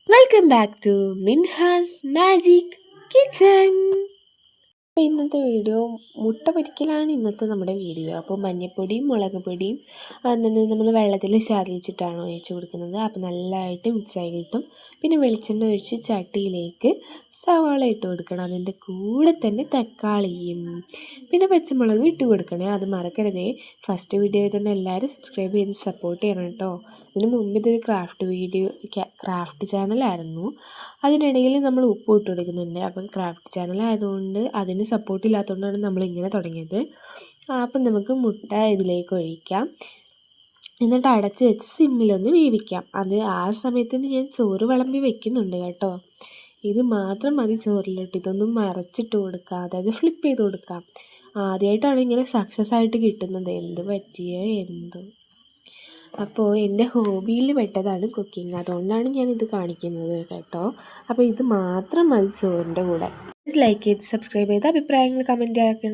Welcome back to Minhaz magic kitchen. അപ്പോൾ ഇന്നത്തെ video മുട്ട പൊരിക്കലാണ് നമ്മുടെ വീഡിയോ. അപ്പോൾ മഞ്ഞൾപ്പൊടിയും മുളക് പൊടിയും നമ്മൾ വെള്ളത്തിൽ ശാലിച്ചിട്ടാണ് ഒഴിച്ച് കൊടുക്കുന്നത്. അപ്പോൾ നല്ലതായിട്ട് മിക്സായി കിട്ടും. പിന്നെ വെളിച്ചെണ്ണ ഒഴിച്ച് ചട്ടിയിലേക്ക് സവാള ഇട്ട് കൊടുക്കണം. അതിൻ്റെ കൂടെ തന്നെ തക്കാളിയും പിന്നെ പച്ചമുളകും ഇട്ട് കൊടുക്കണേ. അത് മറക്കരുതേ. ഫസ്റ്റ് വീഡിയോ ആയതുകൊണ്ട് എല്ലാവരും സബ്സ്ക്രൈബ് ചെയ്ത് സപ്പോർട്ട് ചെയ്യണം കേട്ടോ. ഇതിന് മുമ്പ് ഇതൊരു ക്രാഫ്റ്റ് ചാനലായിരുന്നു. അതിനിടയിൽ നമ്മൾ ഉപ്പ് ഇട്ട് കൊടുക്കുന്നുണ്ട്. അപ്പം ക്രാഫ്റ്റ് ചാനലായതുകൊണ്ട് അതിന് സപ്പോർട്ട് ഇല്ലാത്തതുകൊണ്ടാണ് നമ്മളിങ്ങനെ തുടങ്ങിയത്. അപ്പം നമുക്ക് മുട്ട ഇതിലേക്ക് ഒഴിക്കാം. എന്നിട്ട് അടച്ച് വെച്ച് സിമ്മിലൊന്ന് വേവിക്കാം. അത് ആ സമയത്തിന് ഞാൻ ചോറ് വിളമ്പി വെക്കുന്നുണ്ട് കേട്ടോ. ഇത് മാത്രം മതി ചോറിലിട്ട്. ഇതൊന്നും മറച്ചിട്ട് കൊടുക്കാം, അതായത് ഫ്ലിപ്പ് ചെയ്ത് കൊടുക്കാം. ആദ്യമായിട്ടാണ് ഇങ്ങനെ സക്സസ് ആയിട്ട് കിട്ടുന്നത്. എന്ത് പറ്റിയോ എന്തോ. അപ്പോൾ എൻ്റെ ഹോബിയിൽ പെട്ടതാണ് കുക്കിംഗ്. അതുകൊണ്ടാണ് ഞാനിത് കാണിക്കുന്നത് കേട്ടോ. അപ്പോൾ ഇത് മാത്രം മതി ചോറിൻ്റെ കൂടെ. ലൈക്ക് ചെയ്ത് സബ്സ്ക്രൈബ് ചെയ്ത് അഭിപ്രായങ്ങൾ കമൻറ്റ് ആക്കണം.